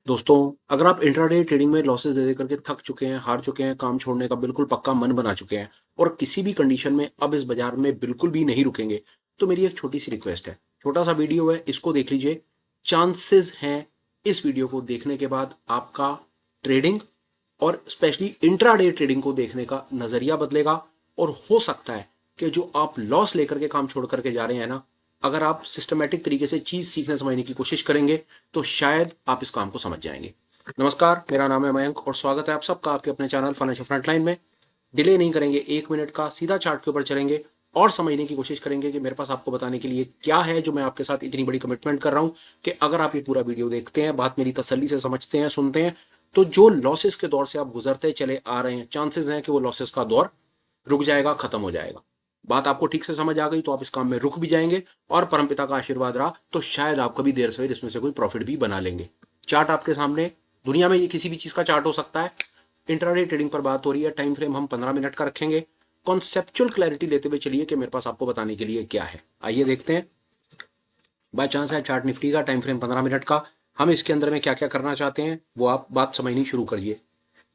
दोस्तों, अगर आप इंट्राडे ट्रेडिंग में लॉसेस दे दे करके थक चुके हैं, हार चुके हैं, काम छोड़ने का बिल्कुल पक्का मन बना चुके हैं और किसी भी कंडीशन में अब इस बाजार में बिल्कुल भी नहीं रुकेंगे, तो मेरी एक छोटी सी रिक्वेस्ट है। छोटा सा वीडियो है, इसको देख लीजिए। चांसेस हैं इस वीडियो को देखने के बाद आपका ट्रेडिंग और स्पेशली इंट्राडे ट्रेडिंग को देखने का नजरिया बदलेगा और हो सकता है कि जो आप लॉस लेकर के काम छोड़ करके जा रहे हैं ना, अगर आप सिस्टमेटिक तरीके से चीज सीखने समझने की कोशिश करेंगे तो शायद आप इस काम को समझ जाएंगे। नमस्कार, मेरा नाम है मयंक और स्वागत है आप सबका आपके अपने चैनल फाइनेंशियल फ्रंटलाइन में। डिले नहीं करेंगे, 1 मिनट का सीधा चार्ट के ऊपर चलेंगे और समझने की कोशिश करेंगे कि मेरे पास आपको बताने के लिए क्या है जो मैं आपके साथ इतनी बड़ी कमिटमेंट कर रहा हूं कि अगर आप ये पूरा वीडियो देखते हैं, बात मेरी तसल्ली से समझते हैं, सुनते हैं, तो जो लॉसेस के दौर से आप गुजरते चले आ रहे हैं, चांसेस हैं कि वो लॉसेस का दौर रुक जाएगा, खत्म हो जाएगा। बात आपको ठीक से समझ आ गई तो आप इस काम में रुक भी जाएंगे और परमपिता का आशीर्वाद रहा तो शायद आप कभी देर सवेर इसमें से कोई प्रॉफिट भी बना लेंगे। चार्ट आपके सामने, दुनिया में ये किसी भी चीज का चार्ट हो सकता है। इंट्राडे ट्रेडिंग पर बात हो रही है, टाइम फ्रेम हम 15 मिनट का रखेंगे। कॉन्सेप्चुअल क्लैरिटी लेते हुए चलिए कि मेरे पास आपको बताने के लिए क्या है। आइए देखते हैं। बाय चांस है चार्ट निफ्टी का, टाइम फ्रेम 15 मिनट का। हम इसके अंदर में क्या क्या करना चाहते हैं वो आप बात समझनी शुरू करिए।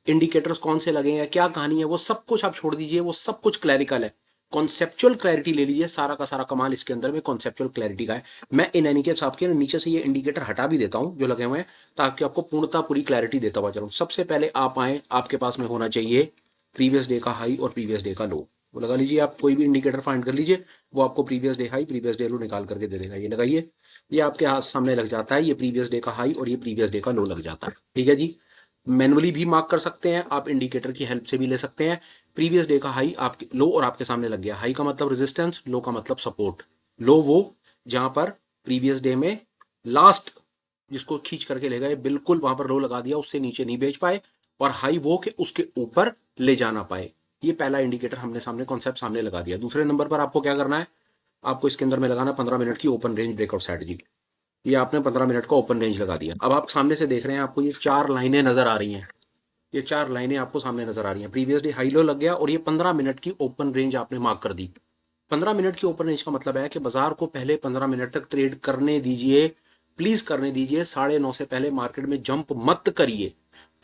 इंडिकेटर्स कौन से लगे हैं, क्या कहानी है, वो सब कुछ आप छोड़ दीजिए, वो सब कुछ क्लैरिकल है। कॉन्सेप्चुअल क्लैरिटी ले लीजिए, सारा का सारा कमाल इसके अंदर में कॉन्सेप्चुअल क्लैरिटी का है। मैं इन एनी केस आपके नीचे से ये इंडिकेटर हटा भी देता हूं जो लगे हुए हैं, ताकि आपको पूर्णता पूरी क्लैरिटी देता हुआ चलूं। सबसे पहले आप आए, आपके पास में होना चाहिए प्रीवियस डे का हाई और प्रीवियस डे का लो। वो लगा लीजिए, आप कोई भी इंडिकेटर फाइंड कर लीजिए, वो आपको previous day high previous day लो निकाल करके दे देगा। ये लगाइए, ये आपके हाथ सामने लग जाता है, ये प्रीवियस डे का हाई और ये प्रीवियस डे का लो लग जाता है। ठीक है जी। मैनुअली भी मार्क कर सकते हैं आप, इंडिकेटर की हेल्प से भी ले सकते हैं। प्रीवियस डे का हाई आपके लो और आपके सामने लग गया। हाई का मतलब रेजिस्टेंस, लो का मतलब सपोर्ट। लो वो जहां पर प्रीवियस डे में लास्ट जिसको खींच करके ले गए, बिल्कुल वहां पर लो लगा दिया, उससे नीचे नहीं बेच पाए। और हाई वो कि उसके ऊपर ले जाना पाए। ये पहला इंडिकेटर हमने सामने कॉन्सेप्ट सामने लगा दिया। दूसरे नंबर पर आपको क्या करना है, आपको इसके अंदर में लगाना 15 मिनट की ओपन रेंज ब्रेकआउट स्ट्रेटजी। ये आपने 15 मिनट का ओपन रेंज लगा दिया। अब आप सामने से देख रहे हैं, आपको ये 4 लाइनें नजर आ रही हैं। ये 4 लाइनें आपको सामने नजर आ रही हैं। प्रीवियस डे हाई लो लग गया और ये 15 मिनट की ओपन रेंज आपने मार्क कर दी। 15 मिनट की ओपन रेंज का मतलब है कि बाजार को पहले 15 मिनट तक ट्रेड करने दीजिए, प्लीज करने दीजिए। 9:30 से पहले मार्केट में जंप मत करिए,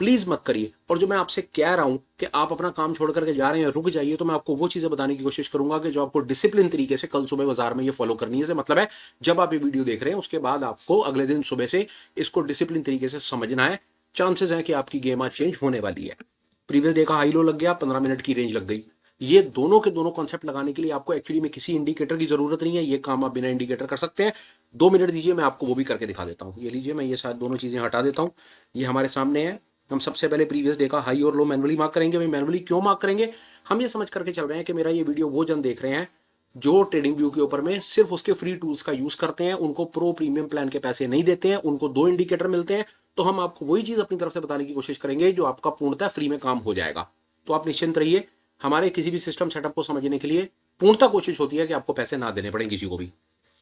प्लीज मत करिए। और जो मैं आपसे कह रहा हूं कि आप अपना काम छोड़ करके जा रहे हैं, रुक जाइए, तो मैं आपको वो चीजें बताने की कोशिश करूंगा कि जो आपको डिसिप्लिन तरीके से कल सुबह बाजार में ये फॉलो करनी है। से मतलब है, जब आप ये वीडियो देख रहे हैं उसके बाद आपको अगले दिन सुबह से इसको डिसिप्लिन तरीके से समझना है। चांसेस है कि आपकी गेम आज चेंज होने वाली है। प्रीवियस डे का हाई लो लग गया, 15 मिनट की रेंज लग गई। ये दोनों के दोनों कॉन्सेप्ट लगाने के लिए आपको एक्चुअली में किसी इंडिकेटर की जरूरत नहीं है। ये काम आप बिना इंडिकेटर कर सकते हैं। 2 मिनट दीजिए, मैं आपको वो भी करके दिखा देता हूँ। ये लीजिए, मैं ये शायद दोनों चीजें हटा देता हूँ। ये हमारे सामने है। हम सबसे पहले प्रीवियस डे का हाई और लो मैनुअली मार्क करेंगे। भाई मैनुअली क्यों मार्क करेंगे, हम ये समझ करके चल रहे हैं कि मेरा ये वीडियो वो जन देख रहे हैं जो ट्रेडिंग व्यू के ऊपर में सिर्फ उसके फ्री टूल्स का यूज करते हैं, उनको प्रो प्रीमियम प्लान के पैसे नहीं देते हैं, उनको 2 इंडिकेटर मिलते हैं। तो हम आपको वही चीज अपनी तरफ से बताने की कोशिश करेंगे जो आपका पूर्णतः फ्री में काम हो जाएगा। तो आप निश्चिंत रहिए, हमारे किसी भी सिस्टम सेटअप को समझने के लिए पूर्णतः कोशिश होती है कि आपको पैसे ना देने पड़े किसी को भी।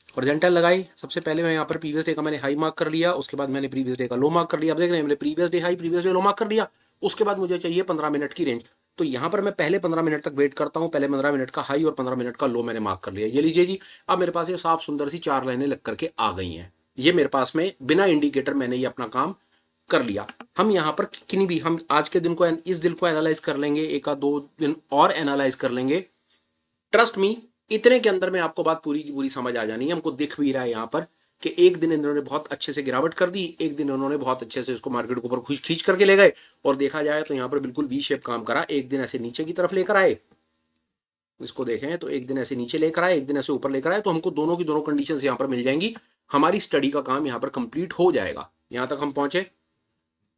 हॉरिजॉन्टल लगाई, सबसे पहले मैं यहाँ पर प्रीवियस डे का मैंने हाई मार्क कर लिया, उसके बाद मैंने प्रीवियस डे का लो मार्क कर लिया। अब देख रहे हैं, मैंने previous day high previous day लो मार्क कर लिया। उसके बाद मुझे चाहिए 15 मिनट की रेंज। तो यहाँ पर मैं पहले 15 मिनट तक वेट करता हूँ। पहले 15 मिनट का हाई और 15 मिनट का लो मैंने मार्क कर लिया। ये लीजिए जी, अब मेरे पास ये साफ सुंदर सी 4 लाइनें लग करके आ गई हैं। ये मेरे पास में बिना इंडिकेटर मैंने ये अपना काम कर लिया। हम यहाँ पर किन्हीं भी, हम आज के दिन को, इस दिन को एनालाइज कर लेंगे, एक आध 2 दिन और एनालाइज कर लेंगे। ट्रस्ट मी, इतने के अंदर में आपको बात पूरी की पूरी समझ आ जानी है। हमको दिख भी रहा है यहाँ पर कि एक दिन इन्होंने बहुत अच्छे से गिरावट कर दी, एक दिन उन्होंने बहुत अच्छे से इसको मार्केट के ऊपर खींच करके ले गए। और देखा जाए तो यहाँ पर बिल्कुल वी शेप काम करा। एक दिन ऐसे नीचे की तरफ लेकर आए, इसको देखें तो एक दिन ऐसे नीचे लेकर आए, एक दिन ऐसे ऊपर लेकर आए, तो हमको दोनों की दोनों कंडीशन यहाँ पर मिल जाएंगी। हमारी स्टडी का काम यहाँ पर कंप्लीट हो जाएगा। यहाँ तक हम पहुंचे।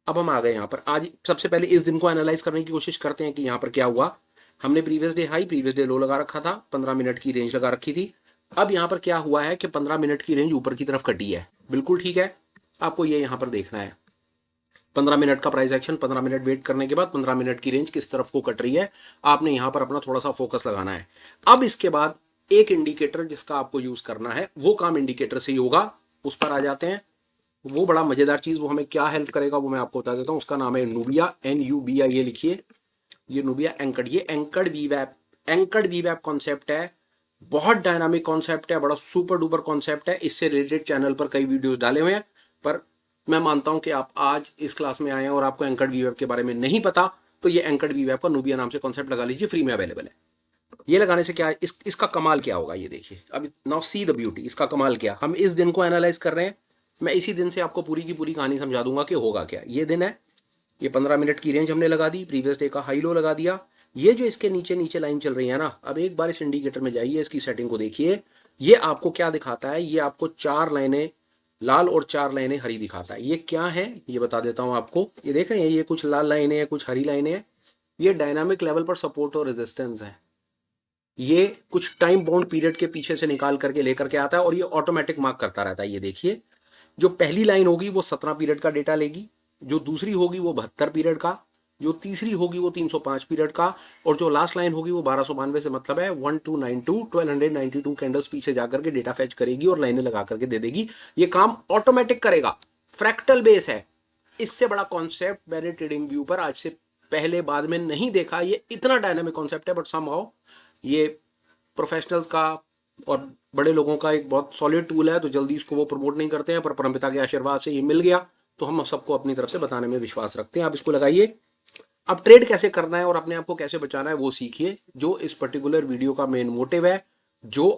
अब हम आ गए यहाँ पर। आज सबसे पहले इस दिन को एनालाइज करने की कोशिश करते हैं कि यहाँ पर क्या हुआ। हमने previous day high previous day लो लगा रखा था, 15 मिनट की रेंज लगा रखी थी। अब यहाँ पर क्या हुआ है कि 15 मिनट की रेंज ऊपर की तरफ कटी है। बिल्कुल ठीक है, आपको ये यहाँ पर देखना है। 15 मिनट का प्राइस एक्शन, 15 मिनट वेट करने के बाद 15 मिनट की रेंज किस तरफ को कट रही है, आपने यहाँ पर अपना थोड़ा सा फोकस लगाना है। अब इसके बाद एक इंडिकेटर जिसका आपको यूज करना है, वो काम इंडिकेटर से ही होगा। उस पर आ जाते हैं। वो बड़ा मजेदार चीज, वो हमें क्या हेल्प करेगा वो मैं आपको बता देता हूं। उसका नाम है नुबिया, NUBIA। ये लिखिए, ये नुबिया एंकर्ड, ये एंकर्ड वीवैप, एंकर्ड वीवैप कॉन्सेप्ट है। बहुत डायनामिक कॉन्सेप्ट है, बड़ा सुपर डुपर कॉन्सेप्ट है। इससे रिलेटेड चैनल पर कई वीडियोस डाले हुए हैं, पर मैं मानता हूं कि आप आज इस क्लास में आए हैं और आपको एंकर्ड वीवेब के बारे में नहीं पता, तो ये एंकर्ड वीवेब का नूबिया नाम से कॉन्सेप्ट लगा लीजिए, फ्री में अवेलेबल है। ये लगाने से क्या है, इसका कमाल क्या होगा ये देखिए। अब नाउ सी द ब्यूटी, इसका कमाल क्या, हम इस दिन को एनालाइज कर रहे हैं। मैं इसी दिन से आपको पूरी की पूरी कहानी समझा दूंगा कि होगा क्या। ये दिन है, ये 15 मिनट की रेंज हमने लगा दी, प्रीवियस डे का हाई लो लगा दिया। ये जो इसके नीचे नीचे लाइन चल रही है ना, अब एक बार इस इंडिकेटर में जाइए, इसकी सेटिंग को देखिए। ये आपको क्या दिखाता है, ये आपको 4 लाइनें लाल और 4 लाइनें हरी दिखाता है। ये क्या है ये बता देता हूं आपको। ये देख रहे हैं, ये कुछ लाल लाइनें हैं, कुछ हरी लाइनें हैं। ये डायनामिक लेवल पर सपोर्ट और रेजिस्टेंस है। ये कुछ टाइम बाउंड पीरियड के पीछे से निकाल करके लेकर के आता है और ये ऑटोमेटिक मार्क करता रहता है। ये देखिए, जो पहली लाइन होगी वो 17 पीरियड का डेटा लेगी, जो दूसरी होगी वो 72 पीरियड का, जो तीसरी होगी वो 305 पीरियड का, और जो लास्ट लाइन होगी वो 1292 से मतलब है 1292 कैंडल्स पीछे जाकर के डेटा फैच करेगी और लाइनें लगा करके दे देगी। ये काम ऑटोमेटिक करेगा, फ्रैक्टल बेस है। इससे बड़ा कॉन्सेप्ट मैंने ट्रेडिंग व्यू पर आज से पहले बाद में नहीं देखा। ये इतना डायनामिक कॉन्सेप्ट है, बट समहाउ ये प्रोफेशनल्स का और बड़े लोगों का एक बहुत सॉलिड टूल है, तो जल्दी इसको वो प्रमोट नहीं करते हैं, पर परमपिता के आशीर्वाद से ये मिल गया तो हम सबको अपनी तरफ से बताने में विश्वास रखते हैं। आप इसको लगाइए। अब ट्रेड कैसे करना है और अपने आप को कैसे बचाना है वो सीखिए, जो इस पर्टिकुलर वीडियो का मेन मोटिव है। जो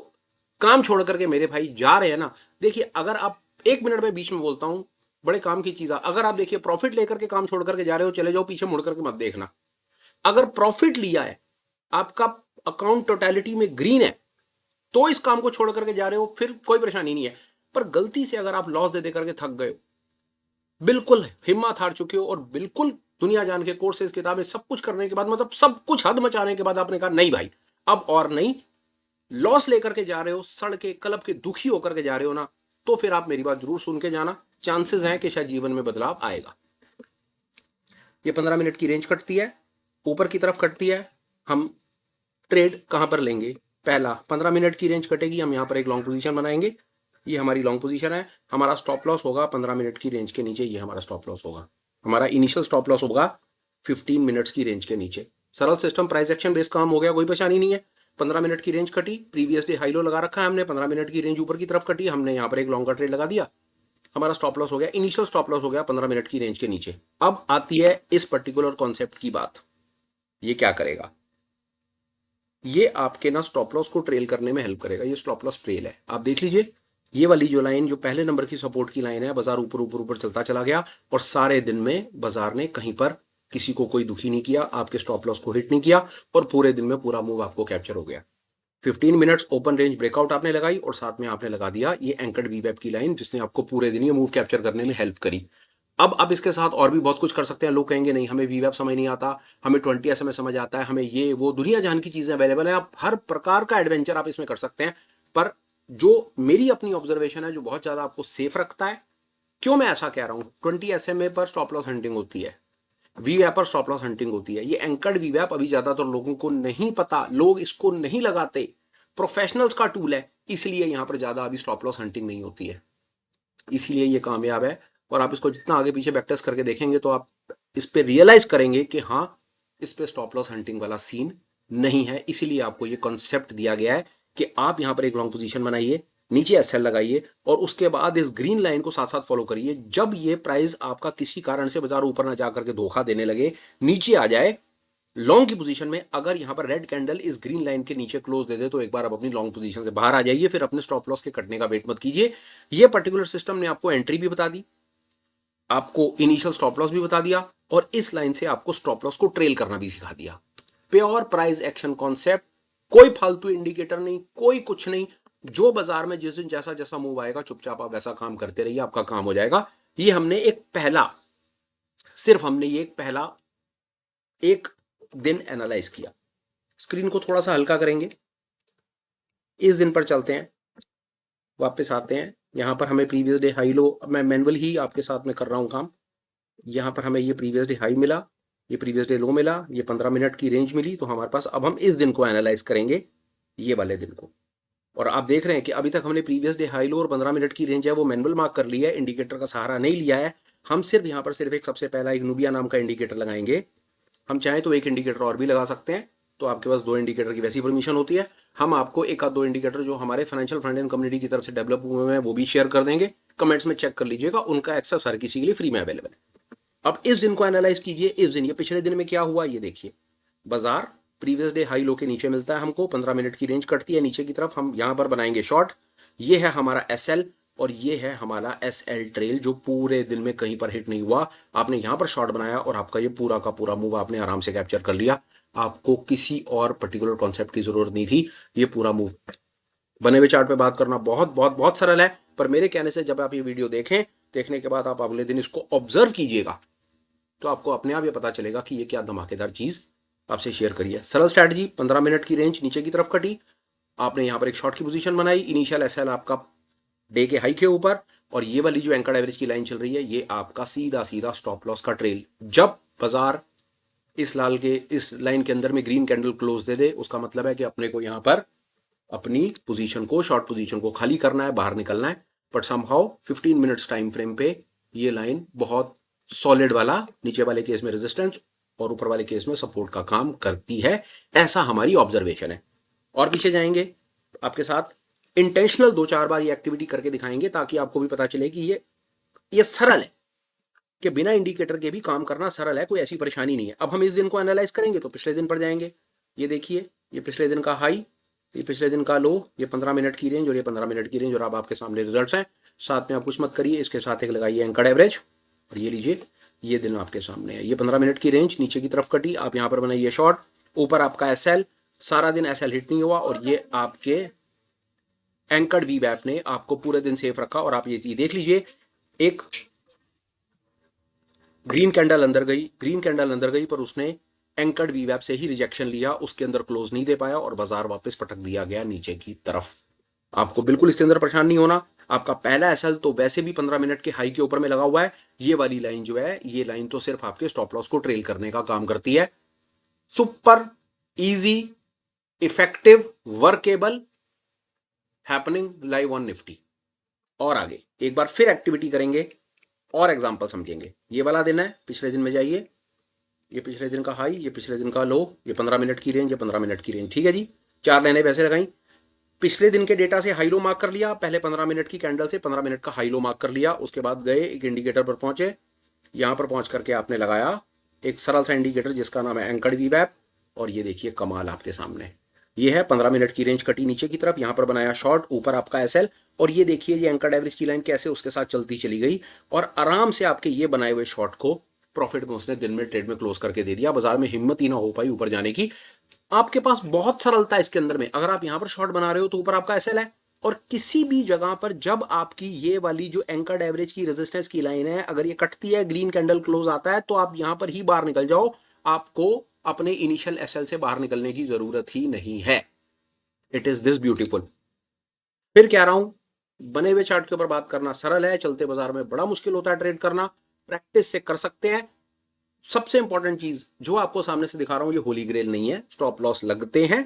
काम छोड़ करके मेरे भाई जा रहे हैं ना, देखिए अगर आप 1 मिनट में बीच में बोलता हूं, बड़े काम की चीज है। अगर आप देखिए प्रॉफिट लेकर के काम छोड़ करके जा रहे हो, चले जाओ, पीछे मुड़ करके मत देखना। अगर प्रॉफिट लिया है, आपका अकाउंट टोटलिटी में ग्रीन है, तो इस काम को छोड़ करके जा रहे हो, फिर कोई परेशानी नहीं है। पर गलती से अगर आप लॉस दे दे करके थक गए हो, बिल्कुल हिम्मत हार चुके हो, और बिल्कुल दुनिया जान के कोर्सेज किताबें सब कुछ करने के बाद, मतलब सब कुछ हद मचाने के बाद आपने कहा नहीं भाई अब और नहीं, लॉस लेकर के जा रहे हो, सड़ के कलप के दुखी होकर के जा रहे हो ना, तो फिर आप मेरी बात जरूर सुन के जाना। चांसेस हैं कि शायद जीवन में बदलाव आएगा। ये 15 मिनट की रेंज कटती है, ऊपर की तरफ कटती है। हम ट्रेड कहां पर लेंगे, पहला 15 मिनट की रेंज कटेगी, हम यहां पर एक लॉन्ग पोजीशन बनाएंगे। ये हमारी लॉन्ग पोजीशन है। हमारा स्टॉप लॉस होगा 15 मिनट की रेंज के नीचे, ये हमारा स्टॉप लॉस होगा। हमारा इनिशियल स्टॉप लॉस होगा 15 मिनट्स की रेंज के नीचे। सरल सिस्टम, प्राइस एक्शन बेस्ड काम हो गया, कोई परेशानी नहीं है। 15 मिनट की रेंज कटी, प्रीवियस डे हाई लो लगा रखा है हमने, 15 मिनट की रेंज ऊपर की तरफ कटी, हमने यहाँ पर एक लॉन्गर ट्रेड लगा दिया। हमारा स्टॉप लॉस हो गया, इनिशियल स्टॉप लॉस हो गया 15 मिनट की रेंज के नीचे। अब आती है इस पर्टिकुलर कॉन्सेप्ट की बात। ये क्या करेगा, ये आपके ना स्टॉप लॉस को ट्रेल करने में हेल्प करेगा। ये स्टॉप लॉस ट्रेल है, आप देख लीजिए। ये वाली जो लाइन, जो पहले नंबर की सपोर्ट की लाइन है, बाजार ऊपर ऊपर ऊपर चलता चला गया और सारे दिन में बाजार ने कहीं पर किसी को कोई दुखी नहीं किया, आपके स्टॉप लॉस को हिट नहीं किया, और पूरे दिन में पूरा मूव आपको कैप्चर हो गया। 15 मिनट्स ओपन रेंज ब्रेकआउट आपने लगाई और साथ में आपने लगा दिया ये एंकर्ड वीवेब की लाइन, जिसने आपको पूरे दिन ये मूव कैप्चर करने में हेल्प करी। अब आप इसके साथ और भी बहुत कुछ कर सकते हैं। लोग कहेंगे नहीं हमें वीवेब समझ नहीं आता, हमें 20 एसएमएस समझ आता है, हमें ये वो दुनिया जान की चीजें अवेलेबल है, आप हर प्रकार का एडवेंचर आप इसमें कर सकते हैं। पर जो मेरी अपनी ऑब्जर्वेशन है, जो बहुत ज्यादा आपको सेफ रखता है, क्यों मैं ऐसा कह रहा हूं, 20 एसएमए पर स्टॉप लॉस हंटिंग होती है, वीवैप पर स्टॉप लॉस हंटिंग होती है। ये एंकर्ड वीवैप अभी ज्यादातर लोगों को नहीं पता, लोग इसको नहीं लगाते। प्रोफेशनल्स का टूल है, इसलिए यहां पर ज्यादा अभी स्टॉप लॉस हंटिंग नहीं होती है, इसीलिए ये कामयाब है। और आप इसको जितना आगे पीछे बैकटेस्ट करके देखेंगे तो आप इस पे रियलाइज करेंगे कि हाँ, इस पे स्टॉप लॉस हंटिंग वाला सीन नहीं है। इसीलिए आपको ये कॉन्सेप्ट दिया गया है कि आप यहां पर एक लॉन्ग पोजीशन बनाइए, नीचे एसएल लगाइए, और उसके बाद इस ग्रीन लाइन को साथ साथ फॉलो करिए। जब ये प्राइस आपका किसी कारण से बाजार ऊपर ना जाकर के धोखा देने लगे, नीचे आ जाए लॉन्ग की पोजीशन में, अगर यहां पर रेड कैंडल इस ग्रीन लाइन के नीचे क्लोज दे दे, तो एक बार आप अपनी लॉन्ग पोजीशन से बाहर आ जाइए, फिर अपने स्टॉप लॉस के कटने का वेट मत कीजिए। ये पर्टिकुलर सिस्टम ने आपको एंट्री भी बता दी, आपको इनिशियल स्टॉप लॉस भी बता दिया, और इस लाइन से आपको स्टॉप लॉस को ट्रेल करना भी सिखा दिया। प्योर प्राइस एक्शन कॉन्सेप्ट, कोई फालतू इंडिकेटर नहीं, कोई कुछ नहीं। जो बाजार में जिस दिन जैसा जैसा मूव आएगा, चुपचाप आप वैसा काम करते रहिए, आपका काम हो जाएगा। ये हमने एक पहला, सिर्फ हमने ये एक दिन एनालाइज किया। स्क्रीन को थोड़ा सा हल्का करेंगे, इस दिन पर चलते हैं, वापस आते हैं। यहां पर हमें प्रीवियस डे हाई लो, मैं मैनुअल ही आपके साथ में कर रहा हूं काम। यहां पर हमें ये प्रीवियस डे हाई मिला, ये प्रीवियस डे लो मिला, ये 15 मिनट की रेंज मिली, तो हमारे पास अब हम इस दिन को एनालाइज करेंगे, ये वाले दिन को। और आप देख रहे हैं कि अभी तक हमने प्रीवियस डे हाई लो और 15 मिनट की रेंज है वो मैनुअल मार्क कर लिया है, इंडिकेटर का सहारा नहीं लिया है। हम सिर्फ यहां पर सिर्फ एक सबसे पहला एक नूबिया नाम का इंडिकेटर लगाएंगे। हम चाहें तो एक इंडिकेटर और भी लगा सकते हैं, तो आपके पास 2 इंडिकेटर की वैसी परमिशन होती है। हम आपको एक आध 2 इंडिकेटर जो हमारे फाइनेंशियल फ्रंट एंड कम्युनिटी की तरफ से डेवलप हुए हैं वो भी शेयर कर देंगे, कमेंट्स में चेक कर लीजिएगा, उनका एक्सेस हर किसी के लिए फ्री में अवेलेबल है। अब इस दिन को एनालाइज कीजिए। इस दिन, ये पिछले दिन में क्या हुआ ये देखिए। बाजार प्रीवियस डे हाई लो के नीचे मिलता है हमको, 15 मिनट की रेंज कटती है नीचे की तरफ, हम यहां पर बनाएंगे शॉर्ट। ये है हमारा एसएल और ये है हमारा एसएल ट्रेल जो पूरे दिन में कहीं पर हिट नहीं हुआ। आपने यहां पर शॉर्ट बनाया और आपका ये पूरा का पूरा मूव आपने आराम से कैप्चर कर लिया। आपको किसी और पर्टिकुलर कॉन्सेप्ट की जरूरत नहीं थी। ये पूरा मूव बने हुए चार्ट पे बात करना बहुत बहुत बहुत सरल है, पर मेरे कहने से जब आप ये वीडियो देखें, देखने के बाद आप अगले दिन इसको ऑब्जर्व कीजिएगा तो आपको अपने आप ये पता चलेगा कि ये क्या धमाकेदार चीज आपसे शेयर करी है। सरल स्ट्रैटेजी, 15 मिनट की रेंज नीचे की तरफ कटी, आपने यहां पर एक शॉर्ट की पोजीशन बनाई, इनिशियल एसएल आपका डे के हाई के ऊपर, और ये वाली जो एंकर्ड एवरेज की लाइन चल रही है ये आपका सीधा सीधा स्टॉप लॉस का ट्रेल। जब बाजार इस लाइन के अंदर में ग्रीन कैंडल क्लोज दे दे, उसका मतलब है कि अपने को यहां पर अपनी पोजीशन को, शॉर्ट पोजीशन को खाली करना है, बाहर निकलना है। But somehow 15 minutes time frame पे ये लाइन बहुत सॉलिड वाला, नीचे वाले केस में रेजिस्टेंस और ऊपर वाले केस में सपोर्ट का काम करती है, ऐसा हमारी ऑब्जर्वेशन है। और पीछे जाएंगे, आपके साथ इंटेंशनल 2-4 बार ये एक्टिविटी करके दिखाएंगे ताकि आपको भी पता चले कि ये सरल है, कि बिना इंडिकेटर के भी काम करना सरल है, कोई ऐसी परेशानी नहीं है। अब हम इस दिन को एनालाइज करेंगे तो पिछले दिन पर जाएंगे। ये देखिए, ये पिछले दिन का हाई, ये पिछले दिन का लो, ये 15 मिनट की रेंज और ये 15 मिनट की रेंज, और अब आपके सामने रिजल्ट्स हैं। साथ में आप कुछ मत करिए, इसके साथ एक लगाइए एंकर्ड एवरेज और ये लीजिए, ये दिन आपके सामने है। ये 15 मिनट की रेंज नीचे की तरफ कटी, आप यहां पर बनाइए शॉर्ट, ऊपर आपका एसएल, सारा दिन एसएल हिट नहीं हुआ और ये आपके एंकर्ड वी वैप ने आपको पूरे दिन सेफ रखा। और आप ये देख लीजिए, एक ग्रीन कैंडल अंदर गई पर उसने एंकर्ड वी वैप से ही रिजेक्शन लिया, उसके अंदर क्लोज नहीं दे पाया और बाजार वापस पटक दिया गया नीचे की तरफ। आपको बिल्कुल इसके अंदर परेशान नहीं होना। आपका पहला एसएल तो वैसे भी 15 मिनट के हाई के ऊपर में लगा हुआ है। ये वाली लाइन जो है, ये लाइन तो सिर्फ आपके स्टॉप लॉस को ट्रेल करने का काम करती है। Super easy, effective, workable, happening live on Nifty. और आगे एक बार फिर एक्टिविटी करेंगे और एग्जांपल समझेंगे। ये वाला दिन है, पिछले दिन में जाइए, ये पिछले दिन का हाई, ये पिछले दिन का लो, ये 15 मिनट की रेंज, ये 15 मिनट की रेंज। ठीक है जी, 4 लाइनें वैसे लगाई, पिछले दिन के डेटा से हाई लो मार्क कर लिया, पहले 15 मिनट की कैंडल से 15 मिनट का हाई लो मार्क कर लिया, उसके बाद गए एक इंडिकेटर पर पहुंचे, यहां पर पहुंच करके आपने लगाया एक सरल सा इंडिकेटर जिसका नाम है एंकर्ड वी वैप, और ये देखिए कमाल आपके सामने। ये है 15 मिनट की रेंज कटी नीचे की तरफ, यहां पर बनाया शॉर्ट, ऊपर आपका एसएल, और ये देखिए ये एंकर्ड एवरेज की लाइन कैसे उसके साथ चलती चली गई और आराम से आपके ये बनाए हुए शॉर्ट को प्रॉफिट में उसने दिन में ट्रेड में क्लोज करके दे दिया। बाजार में हिम्मत ही ना हो पाई ऊपर जाने की। आपके पास बहुत सरलता है इसके अंदर में। अगर आप यहां पर शॉर्ट बना रहे हो तो ऊपर आपका एसएल है, और किसी भी जगह पर जब आपकी ये वाली जो एंकर्ड एवरेज की रेजिस्टेंस की लाइन है, अगर ये कटती है, ग्रीन कैंडल क्लोज आता है, तो आप यहां पर ही बाहर निकल जाओ, आपको अपने इनिशियल एसएल से बाहर निकलने की जरूरत ही नहीं है। It is this beautiful. फिर कह रहा हूं, बने हुए चार्ट के ऊपर बात करना सरल है, चलते बाजार में बड़ा मुश्किल होता है ट्रेड करना, प्रैक्टिस से कर सकते हैं। सबसे इंपॉर्टेंट चीज जो आपको सामने से दिखा रहा हूं, ये होली ग्रेल नहीं है, स्टॉप लॉस लगते हैं,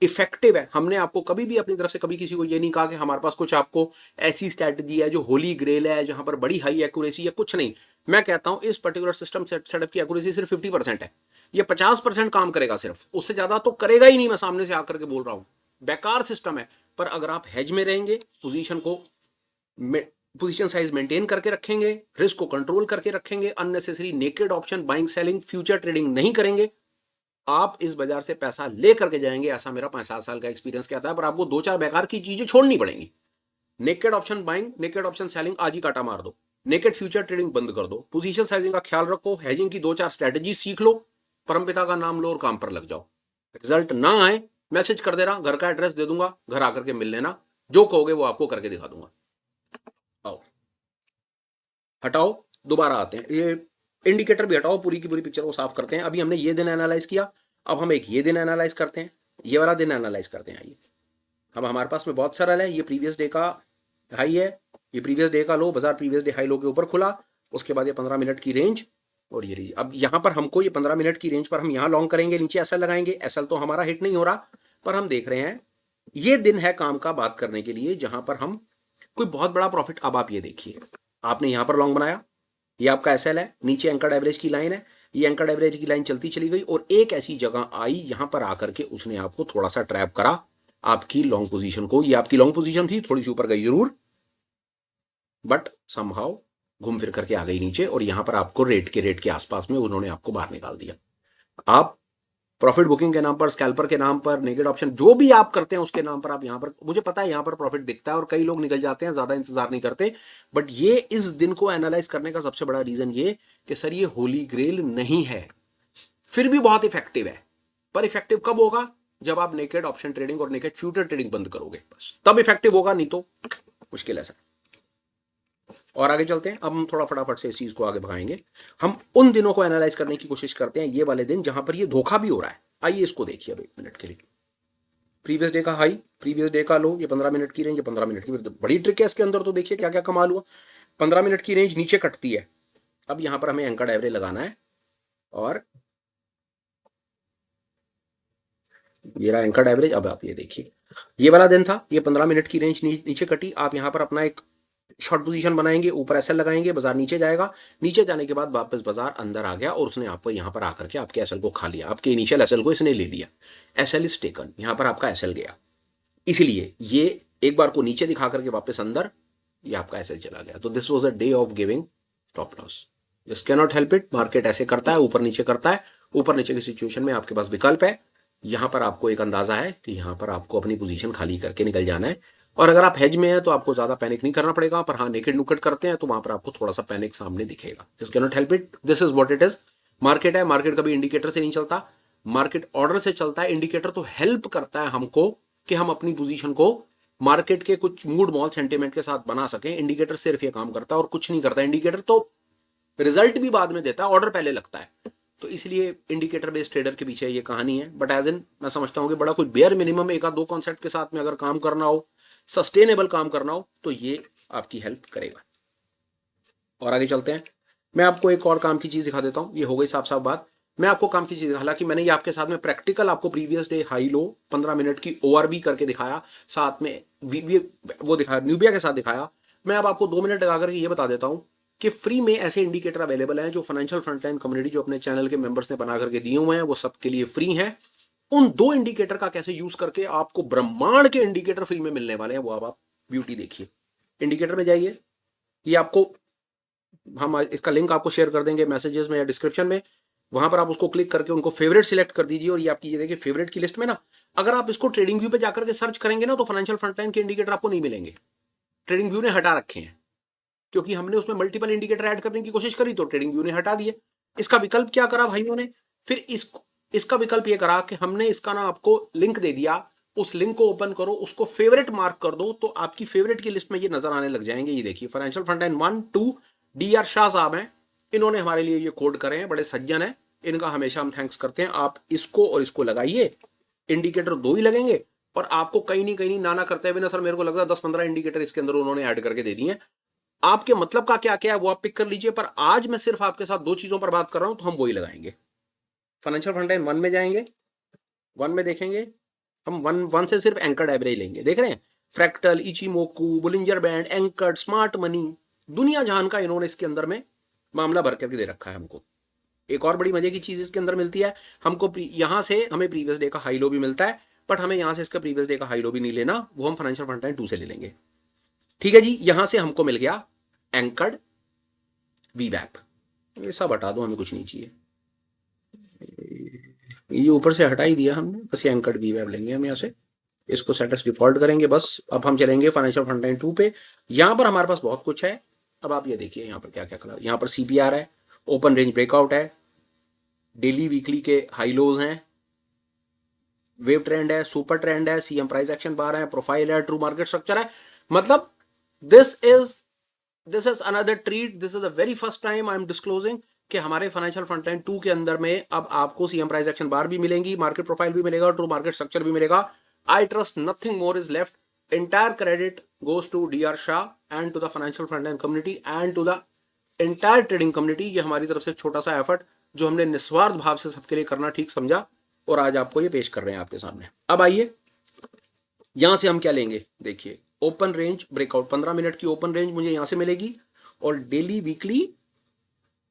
इफेक्टिव है। हमने आपको कभी भी अपनी तरफ से कभी किसी को ये नहीं कहा कि हमारे पास कुछ आपको ऐसी स्ट्रैटेजी है जो होली ग्रेल है, जहां पर बड़ी हाई एक्यूरेसी है, कुछ नहीं। मैं कहता हूं इस पर्टिकुलर सिस्टम सेटअप की एक्यूरेसी सिर्फ 50% है, ये 50% काम करेगा, सिर्फ उससे ज्यादा तो करेगा ही नहीं। मैं सामने से आकर के बोल रहा हूं, बेकार सिस्टम है। पर अगर आप हेज में रहेंगे, पोजीशन साइज मेंटेन करके रखेंगे, रिस्क को कंट्रोल करके रखेंगे, unnecessary naked option buying selling future trading नहीं करेंगे, आप इस बाजार से पैसा ले करके जाएंगे। ऐसा मेरा 5-7 साल का एक्सपीरियंस कहता है। पर आपको 2-4 बेकार की चीजें छोड़नी पड़ेंगी। Naked option buying, naked option selling आज ही काटा मार दो, नेकेड फ्यूचर ट्रेडिंग बंद कर दो, पोजीशन साइजिंग का ख्याल रखो, हेजिंग की 2-4 स्ट्रेटेजी सीख लो, परमपिता का नाम लो और काम पर लग जाओ। रिजल्ट ना आए, मैसेज कर दे रहा, घर का एड्रेस दे दूंगा, घर आकर के मिल लेना, जो कहोगे वो आपको करके दिखा दूंगा। आओ, हटाओ, दोबारा आते हैं। ये इंडिकेटर भी हटाओ, पूरी की पूरी पिक्चर को साफ करते हैं। अभी हमने ये दिन एनालाइज किया, अब हम एक ये दिन एनालाइज करते हैं, ये वाला दिन एनालाइज करते हैं। आइए, अब हमारे पास में बहुत सरल है। ये प्रीवियस डे का हाई है, ये प्रीवियस डे का लो, बाजार प्रीवियस डे हाई लो के ऊपर खुला, उसके बाद ये 15 मिनट की रेंज और ये रही। अब यहां पर हमको ये 15 मिनट की रेंज पर हम यहां लॉन्ग करेंगे, नीचे एसएल लगाएंगे। एसएल तो हमारा हिट नहीं हो रहा, पर हम देख रहे हैं ये दिन है काम का बात करने के लिए, जहां पर हम कोई बहुत बड़ा प्रॉफिट। अब आप ये देखिए, आपने यहां पर लॉन्ग बनाया, ये आपका एसएल है, नीचे एंकर्ड एवरेज की लाइन है, ये एंकर एवरेज की लाइन चलती चली गई और एक ऐसी जगह आई यहां पर आकर के उसने आपको थोड़ा सा ट्रैप करा आपकी लॉन्ग पोजीशन को। ये आपकी लॉन्ग पोजीशन थी, थोड़ी सी ऊपर गई जरूर, बट समहाउ घूम फिर करके आ गई नीचे और यहां पर आपको रेट के आसपास में उन्होंने आपको बाहर निकाल दिया। आप प्रॉफिट बुकिंग के नाम पर, स्कैल्पर के नाम पर, नेगेड ऑप्शन जो भी आप करते हैं उसके नाम पर आप यहां पर, मुझे पता है यहां पर प्रॉफिट दिखता है और कई लोग निकल जाते हैं, ज्यादा इंतजार नहीं करते, बट ये इस दिन को एनालाइज करने का सबसे बड़ा रीजन ये कि सर ये होली ग्रेल नहीं है, फिर भी बहुत इफेक्टिव है। पर इफेक्टिव कब होगा? जब आप नेकेड ऑप्शन ट्रेडिंग और नेकेड फ्यूचर ट्रेडिंग बंद करोगे, बस तब इफेक्टिव होगा, नहीं तो मुश्किल है सर। और आगे चलते हैं, अब हम थोड़ा फटाफट से इस चीज को आगे बढ़ाएंगे। हम उन दिनों को एनालाइज करने की कोशिश करते हैं, ये वाले दिन जहां पर ये धोखा भी हो रहा है। आइए इसको देखिए अब 1 मिनट के लिए। प्रीवियस डे का हाई, प्रीवियस डे का लो, ये 15 मिनट की रेंज, ये 15 मिनट की, बड़ी ट्रिक है इसके अंदर। तो देखिए क्या क्या कमाल हुआ। 15 मिनट की रेंज नीचे कटती है, अब यहां पर हमें एंकर्ड एवरेज लगाना है और ये रहा एंकर्ड एवरेज। अब आप ये देखिए, ये वाला दिन था, ये 15 मिनट की रेंज नीचे कटी, आप यहां पर अपना एक शॉर्ट पोजीशन बनाएंगे, ऊपर एसएल लगाएंगे, बाजार नीचे जाएगा, नीचे जाने के बाद वापस बाजार अंदर आ गया और उसने आपको यहां पर आकर के आपके एसएल को खा लिया, आपके इनिशियल एसएल को इसने ले लिया। एसएल इज टेकन, यहां पर आपका एसएल गया, इसलिए ये एक बार को नीचे दिखा करके वापस अंदर, ये आपका एसएल चला गया। तो this was a day of giving stop loss. This can not help it, market ऐसे करता है, ऊपर नीचे करता है। ऊपर नीचे की सिचुएशन में आपके पास विकल्प है, यहां पर आपको एक अंदाजा है कि यहां पर आपको अपनी पोजीशन खाली करके निकल जाना है। और अगर आप हेज में हैं तो आपको ज्यादा पैनिक नहीं करना पड़ेगा, पर हाँ नेकेड नुकेड करते हैं तो वहां पर आपको थोड़ा सा पैनिक सामने दिखेगा। This can not help it, this is what it is. Market है, मार्केट कभी इंडिकेटर से नहीं चलता, मार्केट ऑर्डर से चलता है। इंडिकेटर तो हेल्प करता है हमको कि हम अपनी पोजीशन को मार्केट के कुछ मूड मॉल सेंटीमेंट के साथ बना सकें। इंडिकेटर सिर्फ ये काम करता है और कुछ नहीं करता। इंडिकेटर तो रिजल्ट भी बाद में देता है, ऑर्डर पहले लगता है। तो इसलिए इंडिकेटर बेस्ड ट्रेडर के पीछे ये कहानी है। बट एज इन मैं समझता हूँ कि बड़ा कुछ बेयर मिनिमम एक आध दो कॉन्सेप्ट के साथ में अगर काम करना हो, सस्टेनेबल काम करना हो, तो ये आपकी हेल्प करेगा। और आगे चलते हैं, मैं आपको एक और काम की चीज दिखा देता हूं। ये हो गई साफ साफ बात, मैं आपको काम की चीज, हालांकि मैंने ये आपके साथ में प्रैक्टिकल आपको previous day high low 15 minute की ओआरबी करके दिखाया, साथ में वो दिखाया, न्यूबिया के साथ दिखाया। मैं अब आपको 2 मिनट लगा करके ये बता देता हूं कि फ्री में ऐसे इंडिकेटर अवेलेबल हैं जो फाइनेंशियल फ्रंटलाइन कम्युनिटी जो अपने चैनल के मेंबर्स ने बना करके दिए हुए हैं, वो सबके लिए फ्री हैं। उन 2 इंडिकेटर का कैसे यूज करके आपको ब्रह्मांड के इंडिकेटर फ्री में मिलने वाले हैं, वो अब आप ब्यूटी देखिए। इंडिकेटर में जाइए, ये आपको हम इसका लिंक आपको शेयर कर देंगे मैसेजेस में या डिस्क्रिप्शन में, वहां पर आप उसको क्लिक करके उनको फेवरेट सिलेक्ट कर दीजिए। और ये आपकी ये देखिए फेवरेट की लिस्ट में ना, अगर आप इसको ट्रेडिंग व्यू पे जाकर के सर्च करेंगे ना तो फाइनेंशियल फ्रंटलाइन के इंडिकेटर आपको नहीं मिलेंगे। ट्रेडिंग व्यू ने हटा रखे हैं क्योंकि हमने उसमें मल्टीपल इंडिकेटर ऐड करने की कोशिश करी तो ट्रेडिंग व्यू ने हटा दिए। इसका विकल्प क्या करा भाइयों ने, फिर इसका विकल्प ये करा कि हमने इसका ना आपको लिंक दे दिया, उस लिंक को ओपन करो, उसको फेवरेट मार्क कर दो, तो आपकी फेवरेट की लिस्ट में ये नजर आने लग जाएंगे। ये देखिए फाइनेंशियल फ्रंटलाइन 1 2 DR शाह साहब हैं, इन्होंने हमारे लिए ये कोड करे हैं, बड़े सज्जन हैं, इनका हमेशा हम थैंक्स करते हैं। आप इसको और इसको लगाइए, इंडिकेटर 2 ही लगेंगे और आपको कहीं नहीं नाना करते हुए ना, सर मेरे को लगता है 10-15 इंडिकेटर इसके अंदर उन्होंने ऐड करके दे दिए। आपके मतलब का क्या क्या है वो आप पिक कर लीजिए, पर आज मैं सिर्फ आपके साथ 2 चीजों पर बात कर रहा हूं, तो हम वही लगाएंगे। फाइनेंशियल फ्रंटलाइन 1 में जाएंगे, 1 में देखेंगे हम, 1 से सिर्फ एंकर्ड एवरेज लेंगे। देख रहे हैं, fractal, Ichimoku, Bollinger band, anchored, smart money, दुनिया जहान का इन्होंने इसके अंदर में मामला भर करके दे रखा है हमको। एक और बड़ी मजे की चीज इसके अंदर मिलती है हमको, यहां से हमें प्रीवियस डे का हाई लो भी मिलता है, बट हमें यहां से इसका प्रीवियस डे का हाई लो भी नहीं लेना, वो हम फाइनेंशियल फ्रंटलाइन 2 से ले लेंगे। ठीक है जी, यहां से हमको मिल गया एंकर्ड वीवैप। ये सब हटा दो, हमें कुछ नहीं चाहिए, ये ऊपर से हटा ही दिया हमने, बस ये एंकर्ड वीवैप लेंगे हम यहाँ से, इसको सेटस डिफॉल्ट करेंगे बस। अब हम चलेंगे फाइनेंशियल फ्रंटलाइन 2 पे, यहां पर हमारे पास बहुत कुछ है। अब आप ये देखिए यहाँ पर क्या क्या कलर, यहाँ पर CPR है, ओपन रेंज ब्रेकआउट है, डेली वीकली के हाई लोज हैं, वेव ट्रेंड है, सुपर ट्रेंड है, CM प्राइस एक्शन बार है, प्रोफाइल है, ट्रू मार्केट स्ट्रक्चर है। मतलब this is another treat, this is the very first time I am disclosing कि हमारे फाइनेंशियल फ्रंटलाइन 2 के अंदर में अब आपको CM प्राइस एक्शन बार भी मिलेंगी, मार्केट प्रोफाइल भी मिलेगा, ट्रू मार्केट स्ट्रक्चर भी मिलेगा। I trust nothing more is left, entire credit goes to DR Shah and to the financial frontline community and to the entire trading community। ये हमारी तरफ से छोटा सा एफर्ट जो हमने निस्वार्थ भाव से सबके लिए करना ठीक समझा और आज आपको ये पेश कर रहे हैं आपके सामने। अब आइए यहां से हम क्या लेंगे, देखिए ओपन रेंज ब्रेकआउट, 15 मिनट की ओपन रेंज मुझे यहां से मिलेगी और daily weekly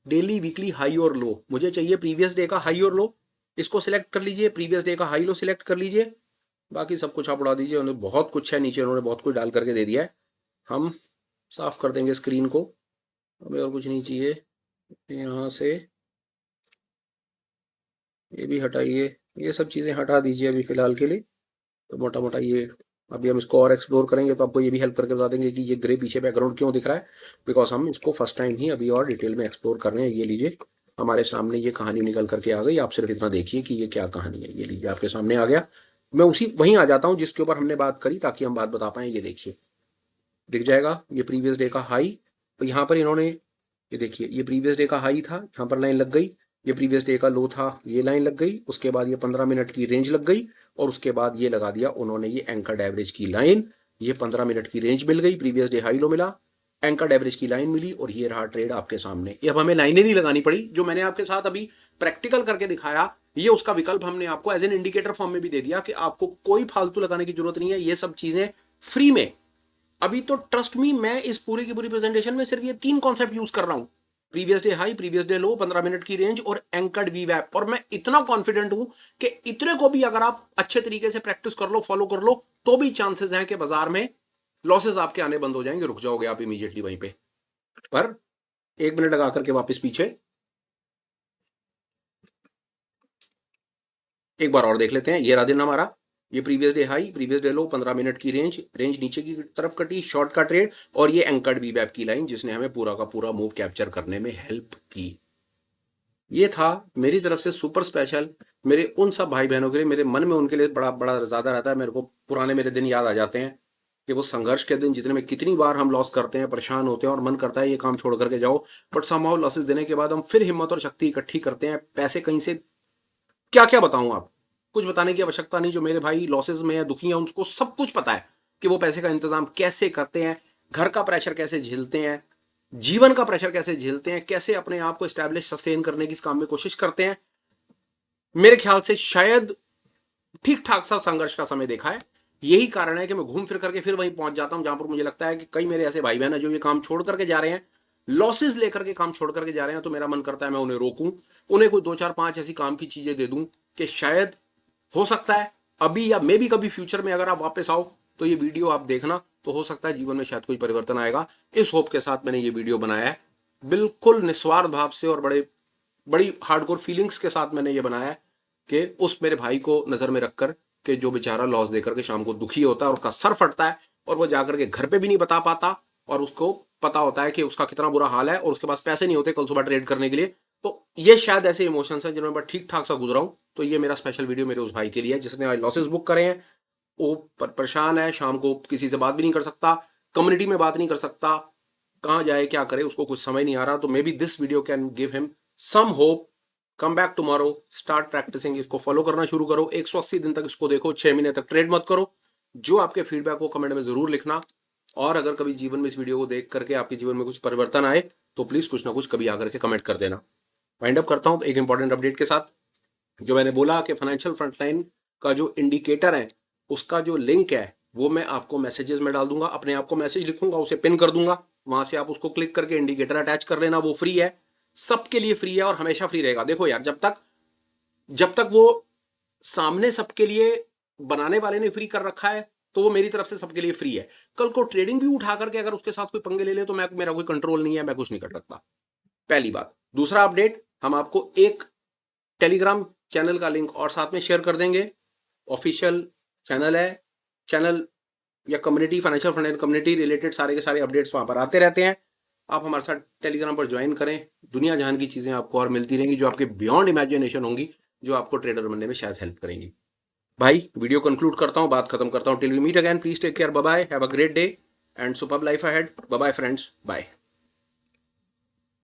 daily weekly high और लो, मुझे चाहिए प्रीवियस डे का हाई और लो, इसको सिलेक्ट कर लीजिए, प्रीवियस डे का हाई लो सिलेक्ट कर लीजिए, बाकी सब कुछ आप उड़ा दीजिए। उन्होंने बहुत कुछ है नीचे, उन्होंने बहुत कुछ डाल करके दे दिया है। हम साफ कर देंगे स्क्रीन को, हमें और कुछ नहीं चाहिए। यहाँ से ये भी हटाइए, ये सब चीज़ें हटा दीजिए अभी फ़िलहाल के लिए। तो मोटा मोटा ये, अभी हम इसको और एक्सप्लोर करेंगे तो आपको ये भी हेल्प करके बता देंगे कि ये ग्रे पीछे बैकग्राउंड क्यों दिख रहा है, बिकॉज हम इसको फर्स्ट टाइम ही अभी और डिटेल में एक्सप्लोर कर रहे हैं। ये लीजिए, हमारे सामने ये कहानी निकल करके आ गई। आप सिर्फ इतना देखिए कि ये क्या कहानी है। ये लीजिए, आपके सामने आ गया। मैं उसी वहीं आ जाता हूँ जिसके ऊपर हमने बात करी, ताकि हम बात बता पाएँ। ये देखिए, दिख जाएगा ये प्रीवियस डे का हाई। तो यहाँ पर इन्होंने, ये देखिए, ये प्रीवियस डे का हाई था, यहाँ पर लाइन लग गई। ये प्रीवियस डे का लो था, ये लाइन लग गई। उसके बाद ये 15 मिनट की रेंज लग गई, और उसके बाद ये लगा दिया उन्होंने ये एंकर्ड एवरेज की लाइन। ये 15 मिनट की रेंज मिल गई, प्रीवियस डे हाई लो मिला, एंकर्ड एवरेज की लाइन मिली, और ये रहा ट्रेड आपके सामने। ये अब हमें लाइनें नहीं लगानी पड़ी, जो मैंने आपके साथ अभी प्रैक्टिकल करके दिखाया, ये उसका विकल्प हमने आपको एज एन इंडिकेटर फॉर्म में भी दे दिया कि आपको कोई फालतू लगाने की जरूरत नहीं है। ये सब चीजें फ्री में। अभी तो ट्रस्ट मी, मैं इस पूरी की पूरी प्रेजेंटेशन में सिर्फ ये 3 कॉन्सेप्ट यूज कर रहा हूं, previous day high, previous day लो, 15 मिनट की रेंज और एंकर्ड वीवैप। और मैं इतना कॉन्फिडेंट हूं कि इतने को भी अगर आप अच्छे तरीके से प्रैक्टिस कर लो, फॉलो कर लो, तो भी चांसेस हैं कि बाजार में लॉसेस आपके आने बंद हो जाएंगे, रुक जाओगे आप इमीडिएटली वहीं पे। पर 1 मिनट लगा करके वापस पीछे एक बार और देख लेते हैं। ये रहा दिन हमारा, ये previous day high, previous day लो, 15 मिनट की रेंज, रेंज नीचे की तरफ कटी, शॉर्ट का ट्रेड, और ये एंकर्ड वीवैप की लाइन, जिसने हमें पूरा का पूरा मूव कैप्चर करने में हेल्प की। ये था मेरी तरफ से सुपर स्पेशल, मेरे उन सब भाई बहनों के लिए। मेरे मन में उनके लिए बड़ा बड़ा ज्यादा रहता है। मेरे को पुराने मेरे दिन याद आ जाते हैं, कि वो संघर्ष के दिन, जितने में कितनी बार हम लॉस करते हैं, परेशान होते हैं, और मन करता है ये काम छोड़ करके जाओ, बट समहाउ लॉसेस देने के बाद हम फिर हिम्मत और शक्ति इकट्ठी करते हैं, पैसे कहीं से, क्या क्या बताऊं आप, कुछ बताने की आवश्यकता नहीं। जो मेरे भाई लॉसेस में है, दुखी हैं, उनको सब कुछ पता है कि वो पैसे का इंतजाम कैसे करते हैं, घर का प्रेशर कैसे झेलते हैं, जीवन का प्रेशर कैसे झेलते हैं, कैसे अपने आप को स्टैब्लिश सस्टेन करने की इस काम में कोशिश करते हैं। मेरे ख्याल से शायद ठीक ठाक सा संघर्ष का समय देखा है। यही कारण है कि मैं घूम फिर करके फिर वहीं पहुंच जाता हूं जहां पर मुझे लगता है कि कई मेरे ऐसे भाई बहन है जो ये काम छोड़ करके जा रहे हैं, लॉसेस लेकर के काम छोड़ करके जा रहे हैं। तो मेरा मन करता है मैं उन्हें रोकूं, उन्हें कोई 2 4 5 ऐसी काम की चीजें दे दूं कि शायद हो सकता है अभी या मे भी कभी फ्यूचर में अगर आप वापस आओ तो ये वीडियो आप देखना, तो हो सकता है जीवन में शायद कोई परिवर्तन आएगा। इस होप के साथ मैंने ये वीडियो बनाया है, बिल्कुल निस्वार्थ भाव से और बड़ी हार्डकोर फीलिंग्स के साथ मैंने ये बनाया है, कि उस मेरे भाई को नजर में रखकर, कि जो बेचारा लॉस देकर के शाम को दुखी होता है और उसका सर फटता है, और वो जाकर के घर पे भी नहीं बता पाता, और उसको पता होता है कि उसका कितना बुरा हाल है, और उसके पास पैसे नहीं होते कल सुबह ट्रेड करने के लिए। तो ये शायद ऐसे इमोशंस हैं जिनमें मैं ठीक ठाक सा गुजरा हूं। तो ये मेरा स्पेशल वीडियो मेरे उस भाई के लिए, जिसने लॉसेस बुक करे हैं, वो परेशान है, शाम को किसी से बात भी नहीं कर सकता, कम्युनिटी में बात नहीं कर सकता, कहाँ जाए क्या करे, उसको कुछ समझ नहीं आ रहा। तो maybe this video can give him some hope. Come back tomorrow, start practising, इसको फॉलो करना शुरू करो, 180 दिन तक इसको देखो, 6 महीने तक ट्रेड मत करो। जो आपके फीडबैक को कमेंट में जरूर लिखना, और अगर कभी जीवन में इस वीडियो को देख करके आपके जीवन में कुछ परिवर्तन आए, तो प्लीज कुछ ना कुछ कभी आकर के कमेंट कर देना। वाइंड अप करता हूं एक इंपॉर्टेंट अपडेट के साथ। जो मैंने बोला कि फाइनेंशियल फ्रंटलाइन का जो इंडिकेटर है, उसका जो लिंक है, वो मैं आपको मैसेजेस में डाल दूंगा। अपने आप को मैसेज लिखूंगा, उसे पिन कर दूंगा, वहां से आप उसको क्लिक करके इंडिकेटर अटैच कर लेना। वो फ्री है, सबके लिए फ्री है, और हमेशा फ्री रहेगा। देखो यार, जब तक वो सामने सबके लिए बनाने वाले ने फ्री कर रखा है, तो वो मेरी तरफ से सबके लिए फ्री है। कल को ट्रेडिंग भी उठा करके अगर उसके साथ कोई पंगे ले ले, तो मेरा कोई कंट्रोल नहीं है, मैं कुछ नहीं कर सकता। पहली बात। दूसरा अपडेट, हम आपको एक टेलीग्राम चैनल का लिंक और साथ में शेयर कर देंगे। ऑफिशियल चैनल है, चैनल या community, financial front community related सारे के सारे अपडेट्स वहां पर आते रहते हैं। आप हमारे साथ टेलीग्राम पर ज्वाइन करें, दुनिया जहान की चीजें आपको और मिलती रहेंगी, जो आपके बियॉन्ड इमेजिनेशन होंगी, जो आपको ट्रेडर बनने में शायद हेल्प करेंगी। भाई वीडियो कंक्लूड करता हूं, बात खत्म करता हूं। Till we meet again, please take care, bye bye, have a great day and superb life ahead. Bye bye friends, bye.